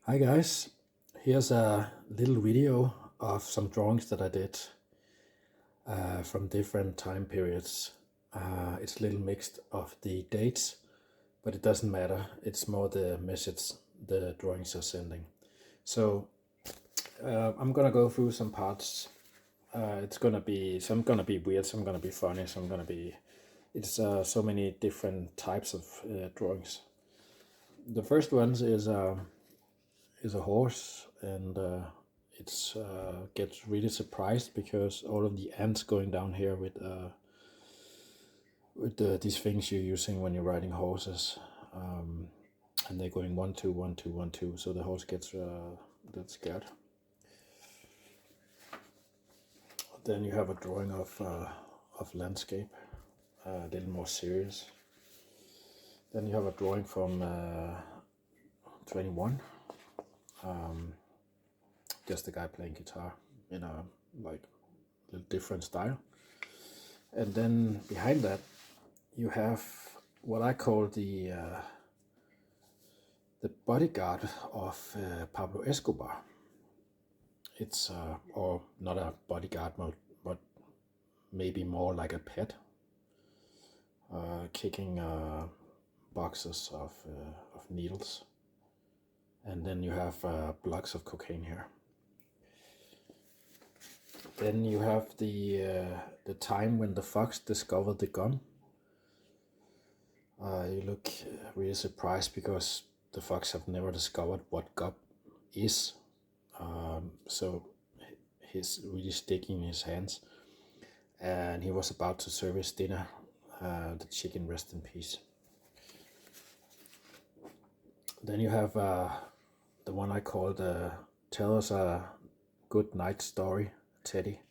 Hi guys, here's a little video of some drawings that I did from different time periods. It's a little mixed of the dates, but it doesn't matter. It's more the message the drawings are sending. So I'm gonna go through some parts. It's gonna be some gonna be weird, some gonna be funny, some gonna be. It's so many different types of drawings. The first one is a horse, and it's gets really surprised because all of the ants going down here with these things you're using when you're riding horses, and they're going 1 2 1 2 1 2. So the horse gets scared. Then you have a drawing of landscape, a little more serious. Then you have a drawing from 21. Just a guy playing guitar in a like little different style. And then behind that, you have what I call the bodyguard of Pablo Escobar. It's or not a bodyguard, but maybe more like a pet, kicking boxes of needles, and then you have blocks of cocaine here. Then you have the time when the fox discovered the gun. You look really surprised because the fox have never discovered what gum is. So he's really sticking his hands, and he was about to serve his dinner. The chicken, rest in peace. Then you have the one I called "Tell Us a Good Night Story," Teddy.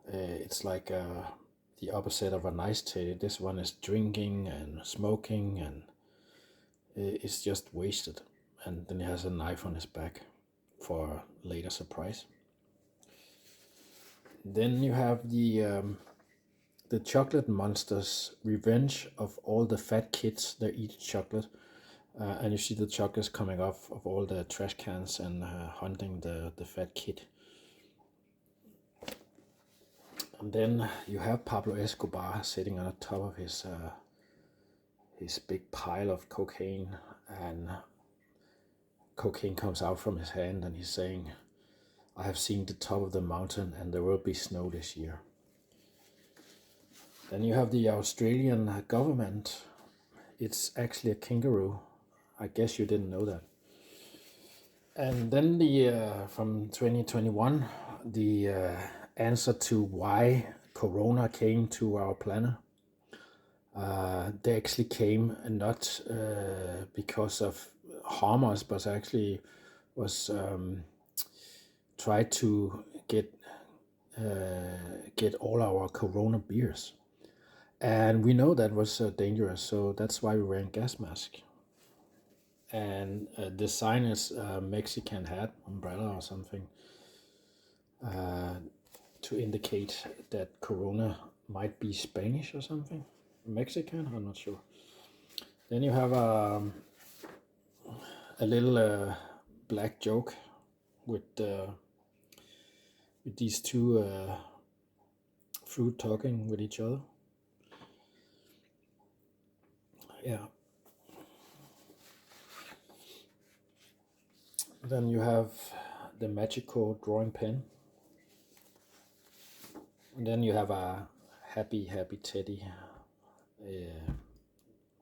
It's like the opposite of a nice teddy. This one is drinking and smoking, and it's just wasted. And then he has a knife on his back for a later surprise. Then you have the chocolate monsters' revenge of all the fat kids that eat chocolate. And you see the chocolates coming off of all the trash cans and hunting the fat kid. And then you have Pablo Escobar sitting on the top of his big pile of cocaine, and cocaine comes out from his hand, and he's saying, "I have seen the top of the mountain, and there will be snow this year." Then you have the Australian government. It's actually a kangaroo. I guess you didn't know that. And then the from 2021, the answer to why Corona came to our planet. They actually came not because of harm us, but actually was tried to get all our Corona beers, and we know that was dangerous. So that's why we're wearing gas mask. And the sign is a Mexican hat, umbrella or something, to indicate that Corona might be Spanish or something. Mexican, I'm not sure. Then you have a little black joke with these two fruit talking with each other. Yeah. Then you have the magical drawing pen. And then you have a happy teddy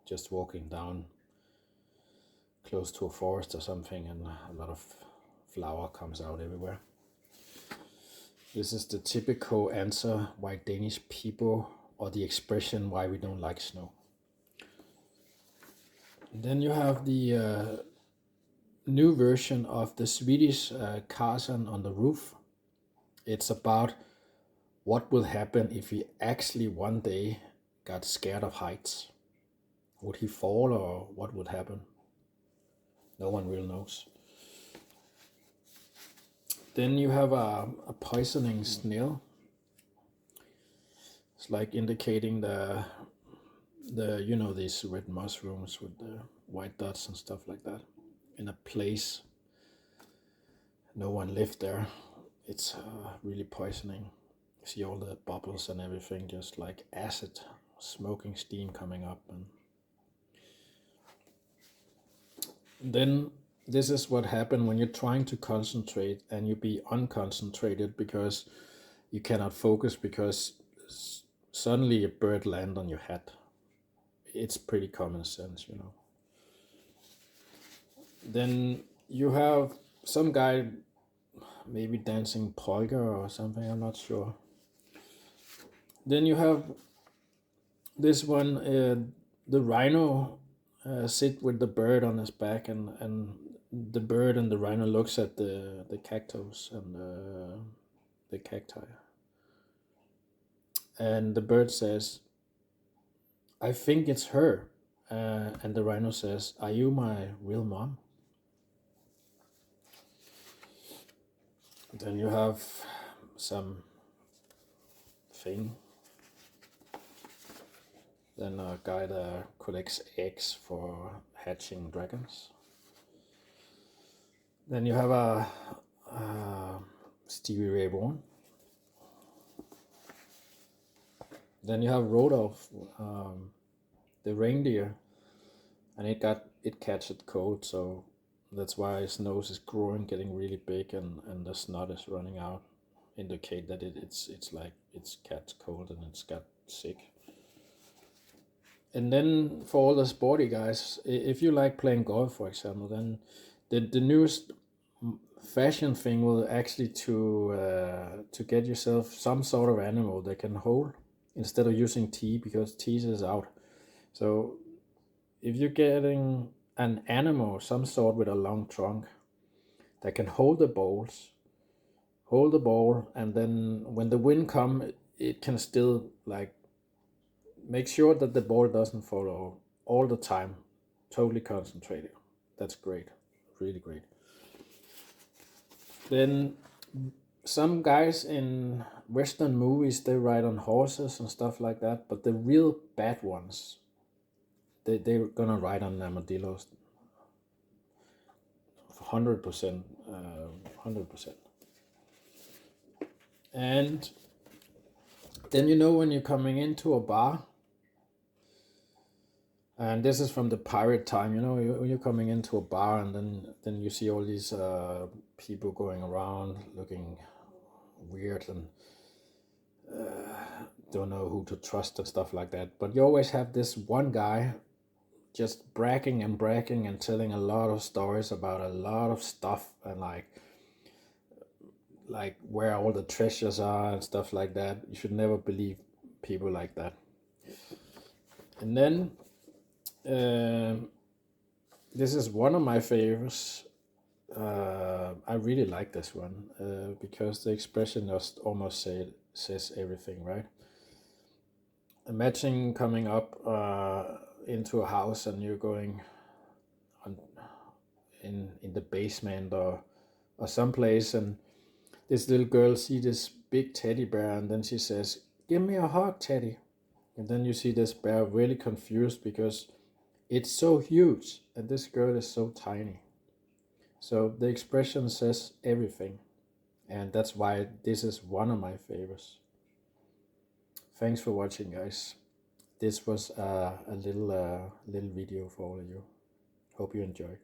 just walking down close to a forest or something, and a lot of flower comes out everywhere. This is the typical answer why Danish people, or the expression why we don't like snow. And then you have the new version of the Swedish Carson on the Roof. It's about what will happen if he actually one day got scared of heights. Would he fall, or what would happen? No one really knows. Then you have a poisoning snail. It's like indicating the these red mushrooms with the white dots and stuff like that in a place no one lived there. It's really poisoning. You see all the bubbles and everything, just like acid, smoking steam coming up. And then this is what happened when you're trying to concentrate and you be unconcentrated because you cannot focus because suddenly a bird land on your head. It's pretty common sense, you know. Then you have some guy maybe dancing polka or something, I'm not sure. Then you have this one, the rhino sit with the bird on his back, and the bird and the rhino looks at the cactus and the cacti. And the bird says, I think it's her. And the rhino says, are you my real mom? Then you have some thing. Then a guy that collects eggs for hatching dragons. Then you have a Stevie Ray Vaughan. Then you have Rodolph, the reindeer, and it catches cold, so that's why his nose is growing, getting really big, and the snot is running out, indicate that it's like it's catch cold and it's got sick. And then for all the sporty guys, if you like playing golf, for example, then the newest fashion thing will actually to get yourself some sort of animal that can hold instead of using tee, because tees is out. So if you're getting an animal, some sort with a long trunk that can hold the ball, and then when the wind come, it can still like make sure that the ball doesn't fall all the time. Totally concentrated. That's great, really great. Then some guys in Western movies, they ride on horses and stuff like that, but the real bad ones, they're gonna ride on armadillos. 100%, 100%. And then you know when you're coming into a bar, and this is from the pirate time, you know, when you're coming into a bar and then you see all these people going around looking weird and don't know who to trust and stuff like that. But you always have this one guy just bragging and telling a lot of stories about a lot of stuff, and like where all the treasures are and stuff like that. You should never believe people like that. And then this is one of my favorites. I really like this one because the expression just almost says everything, right? Imagine coming up into a house and you're going on in the basement or someplace, and this little girl see this big teddy bear, and then she says, "Give me a hug, Teddy." And then you see this bear really confused because it's so huge and this girl is so tiny. So the expression says everything, and that's why this is one of my favorites. Thanks for watching, guys. This was a little video for all of you. Hope you enjoyed.